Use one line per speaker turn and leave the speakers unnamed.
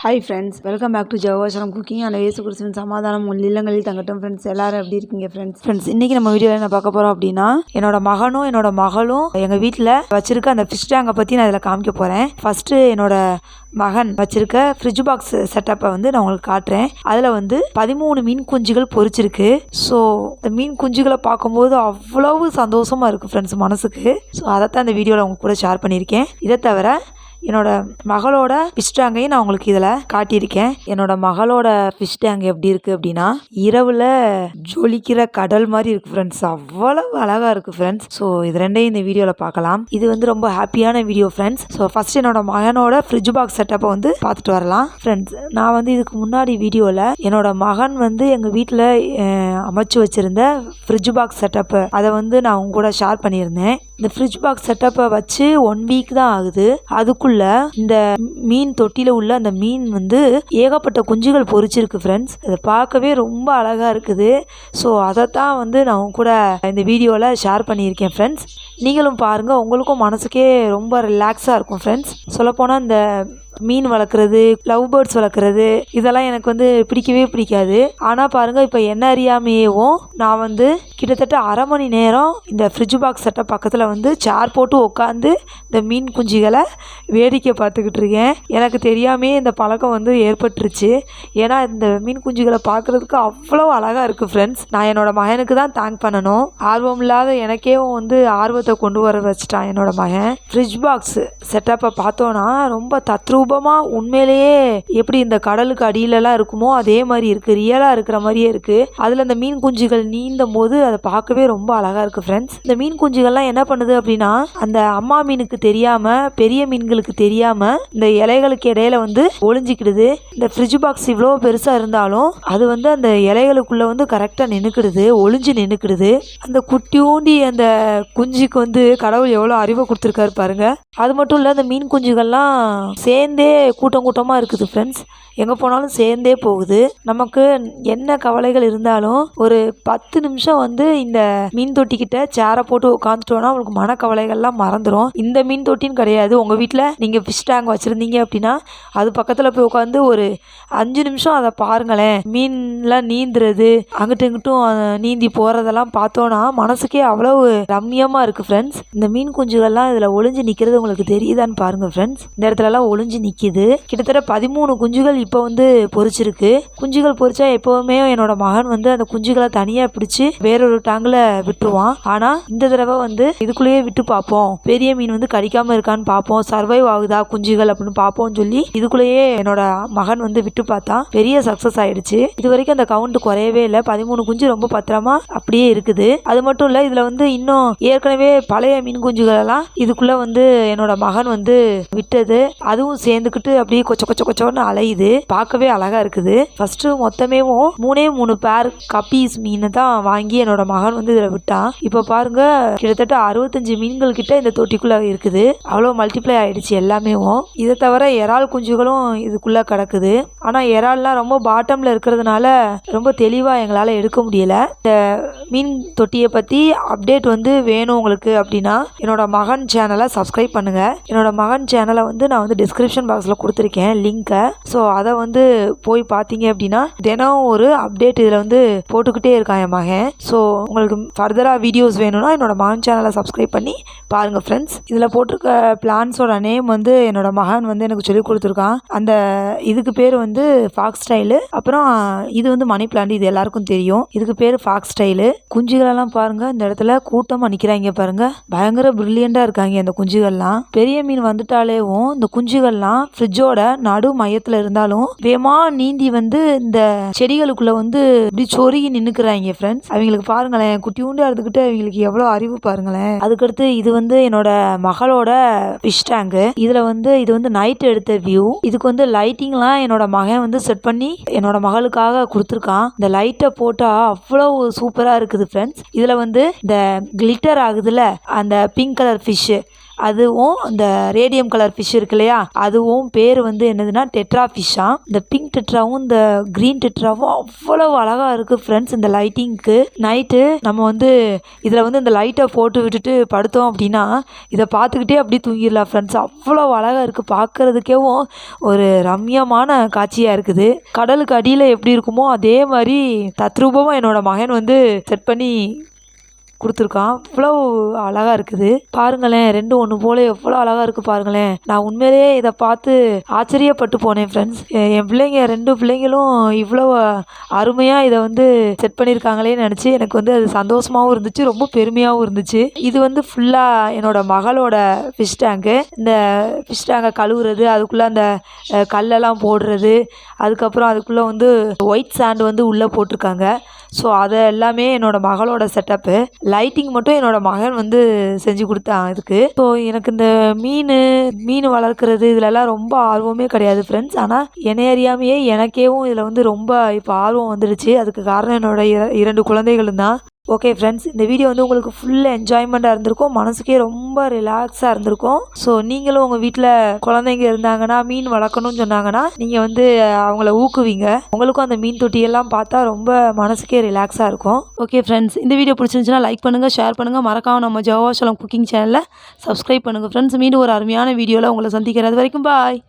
Hi friends, welcome back to Jehovah Shalom cooking and இயேசு கிறிஸ்துவின் சமாதானம் உங்கள் இல்லங்களில் தங்கட்டும். ஃப்ரெண்ட்ஸ் எல்லாரும் எப்படி இருக்கீங்க? ஃப்ரெண்ட்ஸ் இன்றைக்கி நம்ம வீடியோவில் என்ன பார்க்க போகிறோம் அப்படின்னா, என்னோட மகனும் என்னோட மகளும் எங்கள் வீட்டில் வச்சுருக்க அந்த ஃபிஷ் டேங்கை பற்றி நான் இதில் காமிக்க போகிறேன். ஃபஸ்ட்டு என்னோட மகன் வச்சுருக்க ஃப்ரிட்ஜ் பாக்ஸ் செட்டப்பை நான் உங்களுக்கு காட்டுறேன். அதில் 13 மீன் குஞ்சுகள் பொரிச்சிருக்கு. ஸோ இந்த மீன் குஞ்சுகளை பார்க்கும்போது அவ்வளவு சந்தோஷமாக இருக்குது ஃப்ரெண்ட்ஸ் மனசுக்கு. ஸோ அதைத்தான் இந்த வீடியோவில் உங்க கூட ஷேர் பண்ணியிருக்கேன். இதை தவிர என்னோட மகளோட ஃபிஷ் டேங்கையும் நான் உங்களுக்கு இதில் காட்டியிருக்கேன். என்னோட மகளோட ஃபிஷ் டேங்க் எப்படி இருக்குது அப்படின்னா, இரவில் ஜொலிக்கிற கடல் மாதிரி இருக்குது ஃப்ரெண்ட்ஸ். அவ்வளவு அழகாக இருக்குது ஃப்ரெண்ட்ஸ். ஸோ இது ரெண்டையும் இந்த வீடியோவில் பார்க்கலாம். இது ரொம்ப ஹாப்பியான வீடியோ ஃப்ரெண்ட்ஸ். ஸோ ஃபஸ்ட் என்னோட மகனோட ஃப்ரிட்ஜ் பாக்ஸ் செட்டப்பை பார்த்துட்டு வரலாம் ஃப்ரெண்ட்ஸ். நான் இதுக்கு முன்னாடி வீடியோவில் என்னோட மகன் எங்கள் வீட்டில் அமைச்சு வச்சுருந்த ஃப்ரிட்ஜ் பாக்ஸ் செட்டப்பை அதை நான் உங்க கூட ஷேர் பண்ணியிருந்தேன். இந்த ஃப்ரிட்ஜ் பாக்ஸ் செட்டப்பை வச்சு 1 வீக் தான் ஆகுது. அதுக்குள்ள இந்த மீன் தொட்டியில் உள்ள அந்த மீன் ஏகப்பட்ட குஞ்சுகள் பொரிச்சிருக்கு ஃப்ரெண்ட்ஸ். இதை பார்க்கவே ரொம்ப அழகாக இருக்குது. ஸோ அதைத்தான் நான் உங்க கூட இந்த வீடியோவில் ஷேர் பண்ணியிருக்கேன் ஃப்ரெண்ட்ஸ். நீங்களும் பாருங்கள், உங்களுக்கும் மனசுக்கே ரொம்ப ரிலாக்ஸாக இருக்கும் ஃப்ரெண்ட்ஸ். சொல்லப்போனால் இந்த மீன் வளர்க்குறது, லவ் பேர்ட்ஸ் வளர்க்குறது இதெல்லாம் எனக்கு பிடிக்கவே பிடிக்காது. ஆனால் பாருங்கள், இப்போ என்ன அறியாமையேவும் நான் கிட்டத்தட்ட அரை மணி நேரம் இந்த ஃப்ரிட்ஜ் பாக்ஸ் செட்டப் பக்கத்தில் சேர் போட்டு உட்காந்து இந்த மீன் குஞ்சுகளை வேடிக்கை பார்த்துக்கிட்டு இருக்கேன். எனக்கு தெரியாமையே இந்த பழக்கம் ஏற்பட்டுருச்சு. ஏன்னா இந்த மீன் குஞ்சுகளை பார்க்குறதுக்கு அவ்வளோ அழகாக இருக்குது ஃப்ரெண்ட்ஸ். நான் என்னோட மகனுக்கு தான் தேங்க் பண்ணணும். ஆர்வம் இல்லாத எனக்கே ஆர்வத்தை கொண்டு வர வச்சுட்டான் என்னோட மகன். ஃப்ரிட்ஜ் பாக்ஸ் செட்டப்பை பார்த்தோன்னா ரொம்ப தத்ரூபமாக உண்மையிலேயே எப்படி இந்த கடலுக்கு அடியிலலாம் இருக்குமோ அதே மாதிரி இருக்குது. ரியலாக இருக்கிற மாதிரியே இருக்குது. அதில் இந்த மீன் குஞ்சுகள் நீந்தும் போது அதை பார்க்கவே ரொம்ப அழகாக இருக்குது ஃப்ரெண்ட்ஸ். இந்த மீன் குஞ்சுகள்லாம் என்ன பண்ணுது அப்படின்னா, அந்த அம்மா மீனுக்கு தெரியாமல், பெரிய மீன்களுக்கு தெரியாமல் இந்த இலைகளுக்கு இடையில ஒளிஞ்சிக்கிடுது. இந்த ஃப்ரிட்ஜ் பாக்ஸ் இவ்வளோ பெருசாக இருந்தாலும் அது அந்த இலைகளுக்குள்ளே கரெக்டாக நின்றுக்கிடுது, ஒளிஞ்சு நின்றுக்கிடுது. அந்த குட்டியூண்டி அந்த குஞ்சுக்கு கடவுள் எவ்வளோ அறிவை கொடுத்துருக்காரு பாருங்க. அது மட்டும் இல்லை, அந்த மீன் குஞ்சுகள்லாம் சேர்ந்தே கூட்டம் கூட்டமாக இருக்குது ஃப்ரெண்ட்ஸ். எங்கே போனாலும் சேர்ந்தே போகுது. நமக்கு என்ன கவலைகள் இருந்தாலும் ஒரு 10 நிமிஷம் இந்த மீன் தொட்டிக்கிட்ட சேரை போட்டு உட்காந்துட்டோன்னா அவங்களுக்கு மனக்கவலைகள்லாம் மறந்துடும். இந்த மீன் தொட்டின்னு கிடையாது, உங்கள் வீட்டில் நீங்கள் ஃபிஷ் டேங்க் வச்சுருந்தீங்க அப்படின்னா அது பக்கத்தில் போய் உட்காந்து ஒரு 5 நிமிஷம் அதை பாருங்களேன். மீன்லாம் நீந்துறது, அங்கிட்டும் இங்கிட்டும் நீந்தி போகிறதெல்லாம் பார்த்தோன்னா மனசுக்கே அவ்வளவு ரம்மியமாக இருக்குது ஃப்ரெண்ட்ஸ். இந்த மீன் குஞ்சுகள்லாம் இதில் ஒளிஞ்சு நிற்கிறது உங்களுக்கு தெரியுதான்னு பாருங்கள் ஃப்ரெண்ட்ஸ். இந்த இடத்துலலாம் ஒளிஞ்சு நிற்கிது. கிட்டத்தட்ட 13 குஞ்சுகள் இப்போ பொரிச்சிருக்கு. குஞ்சுகள் பொரிச்சா எப்போவுமே என்னோட மகன் அந்த குஞ்சுகளை தனியாக பிடிச்சி வேறொரு டேங்கில் விட்டுருவான். ஆனால் இந்த தடவை இதுக்குள்ளேயே விட்டு பார்ப்போம், பெரிய மீன் கடிக்காமல் இருக்கான்னு பார்ப்போம், சர்வைவ் ஆகுதா குஞ்சுகள் அப்படின்னு பார்ப்போம்னு சொல்லி இதுக்குள்ளேயே என்னோட மகன் விட்டு பார்த்தா பெரிய சக்ஸஸ் ஆயிடுச்சு. இது வரைக்கும் அந்த கவுண்ட் குறையவே இல்லை. 13 குஞ்சு ரொம்ப பத்திரமா அப்படியே இருக்குது. அது மட்டும் இல்லை, இதில் இன்னும் ஏற்கனவே பழைய மீன் குஞ்சுகள் எல்லாம் இதுக்குள்ளே என்னோட மகன் விட்டது அதுவும் சேர்ந்துக்கிட்டு அப்படியே கொச்சோன்னு அலையுது. பார்க்கவே அழகா இருக்குது. ஃபர்ஸ்ட் மொத்தமே 3 பேர் கப்பீஸ் மீன் தான் வாங்கி என்னோட மகன் இதில் விட்டான். இப்போ பாருங்க, கிட்டத்தட்ட 65 மீன்கள் கிட்ட இந்த தொட்டிக்குள்ள இருக்குது. அவ்வளோ மல்டிப்ளை ஆயிடுச்சு எல்லாமே. இதை தவிர இறால் குஞ்சுகளும் இதுக்குள்ள கிடக்குது. ஆனால் இறால்லாம் ரொம்ப பாட்டம்ல இருக்கிறதுனால ரொம்ப தெளிவாக எங்களால் எடுக்க முடியல. இந்த மீன் தொட்டியை பற்றி அப்டேட் வேணும் உங்களுக்கு அப்படின்னா என்னோட மகன் சேனலை சப்ஸ்கிரைப் பண்ணுங்க. என்னோட மகன் சேனலை நான் டிஸ்கிரிப்ஷன் பாக்ஸில் கொடுத்துருக்கேன் லிங்கை. ஸோ அதை போய் பார்த்தீங்க அப்படின்னா தினம் ஒரு அப்டேட் இதில் போட்டுக்கிட்டே இருக்கான் என் மகன். ஸோ உங்களுக்கு ஃபர்தராக வீடியோஸ் வேணும்னா என்னோட மகன் சேனலை சப்ஸ்கிரைப் பண்ணி பாருங்கள் ஃப்ரெண்ட்ஸ். இதில் போட்டிருக்க பிளான்ஸோட நேம் என்னோட மகன் எனக்கு சொல்லி கொடுத்துருக்கான். அந்த இதுக்கு பேர் ஃபாக்ஸ் ஸ்டைலு. அப்புறம் இது மணி பிளான்ட், இது எல்லாருக்கும் தெரியும். இதுக்கு பேர் ஃபாக்ஸ் ஸ்டைலு. குஞ்சுகளெல்லாம் பாருங்க, இந்த இடத்துல கூட்டமாக நிற்கிறாங்க பாருங்க. பயங்கர பிரில்லியண்டாக இருக்காங்க இந்த குஞ்சுகள்லாம். பெரிய மீன் வந்துட்டாலேவும் இந்த குஞ்சுகள்லாம் ஃப்ரிட்ஜோட நடு மையத்தில் இருந்தாலும் வேமா நீந்தி இந்த செடிகளுக்குள்ள இப்படி சொருகி நின்னுக்கிறாங்க ஃப்ரெண்ட்ஸ். அவங்களுக்கு பாருங்களேன், குட்டியூண்டு எடுத்துக்கிட்டு அவங்களுக்கு எவ்வளோ அறிவு பாருங்களேன். அதுக்கடுத்து இது என்னோட மகளோட ஃபிஷ் டேங்க். இதுல இது நைட் எடுத்த வியூ. இதுக்கு லைட்டிங்லாம் என்னோட மகன் செட் பண்ணி என்னோட மகளுக்காக கொடுத்துருக்கான். இந்த லைட்டை போட்டா அவ்வளவு சூப்பரா இருக்குது ஃப்ரெண்ட்ஸ். இதுல இந்த கிளிட்டர் ஆகுதுல அந்த பிங்க் கலர் ஃபிஷ், அதுவும் அந்த ரேடியம் கலர் ஃபிஷ் இருக்கு இல்லையா, அதுவும் பேர் வந்து என்னதுன்னா டெட்ராஃபிஷ்ஷா. இந்த பிங்க் டெட்ராவும் இந்த க்ரீன் டெட்ராவும் அவ்வளவு அழகாக இருக்குது ஃப்ரெண்ட்ஸ். இந்த லைட்டிங்க்கு நைட்டு நம்ம வந்து இதில் வந்து இந்த லைட்டை போட்டு விட்டுட்டு படுத்தோம் அப்படின்னா இதை பார்த்துக்கிட்டே அப்படியே தூங்கிடலாம் ஃப்ரெண்ட்ஸ். அவ்வளோ அழகாக இருக்குது, பார்க்குறதுக்கேவும் ஒரு ரம்யமான காட்சியாக இருக்குது. கடலுக்கு அடியில் எப்படி இருக்குமோ அதே மாதிரி தத்ரூபமாக என்னோடய மகன் வந்து செட் பண்ணி கொடுத்துருக்கான். அவ்வளோ அழகாக இருக்குது பாருங்களேன். ரெண்டும் ஒன்று போல எவ்வளோ அழகாக இருக்குது பாருங்களேன். நான் உண்மையிலேயே இதை பார்த்து ஆச்சரியப்பட்டு போனேன் ஃப்ரெண்ட்ஸ். என் பிள்ளைங்க 2 பிள்ளைங்களும் இவ்வளோ அருமையாக இதை வந்து செட் பண்ணியிருக்காங்களேன்னு நினச்சி எனக்கு வந்து அது சந்தோஷமாகவும் இருந்துச்சு, ரொம்ப பெருமையாகவும் இருந்துச்சு. இது வந்து ஃபுல்லாக என்னோடய மகளோட ஃபிஷ் டேங்கு. இந்த ஃபிஷ் டேங்கை கழுவுறது, அதுக்குள்ளே அந்த கல்லெல்லாம் போடுறது, அதுக்கப்புறம் அதுக்குள்ளே வந்து ஒயிட் சாண்ட் வந்து உள்ளே போட்டிருக்காங்க. ஸோ அதை எல்லாமே என்னோடய மகளோட செட்டப்பு. லைட்டிங் மட்டும் என்னோடய மகன் வந்து செஞ்சு கொடுத்தான் இதுக்கு. ஸோ எனக்கு இந்த மீன் வளர்க்குறது இதிலெல்லாம் ரொம்ப ஆர்வமே கிடையாது ஃப்ரெண்ட்ஸ். ஆனால் என்னை அறியாமையே எனக்கேவும் இதில் வந்து ரொம்ப இப்போ ஆர்வம் வந்துடுச்சு. அதுக்கு காரணம் என்னோடய 2 குழந்தைகளும் தான். ஓகே ஃப்ரெண்ட்ஸ், இந்த வீடியோ வந்து உங்களுக்கு ஃபுல் என்ஜாய்மெண்ட்டாக இருந்திருக்கும், மனசுக்கே ரொம்ப ரிலாக்ஸாக இருந்திருக்கும். ஸோ நீங்களும் உங்கள் வீட்டில் குழந்தைங்க இருந்தாங்கன்னா மீன் வளர்க்கணும்னு சொன்னாங்கன்னா நீங்கள் வந்து அவங்கள ஊக்குவீங்க. உங்களுக்கும் அந்த மீன் தொட்டியெல்லாம் பார்த்தா ரொம்ப மனசுக்கே ரிலாக்ஸாக இருக்கும். ஓகே ஃப்ரெண்ட்ஸ், இந்த வீடியோ பிடிச்சிருந்துச்சுன்னா லைக் பண்ணுங்கள், ஷேர் பண்ணுங்கள், மறக்காம நம்ம ஜெகோவா ஷாலோம் குக்கிங் சேனலில் சப்ஸ்கிரைப் பண்ணுங்கள் ஃப்ரெண்ட்ஸ். மீண்டும் ஒரு அருமையான வீடியோவில் உங்களை சந்திக்கிறது வரைக்கும் பாய்.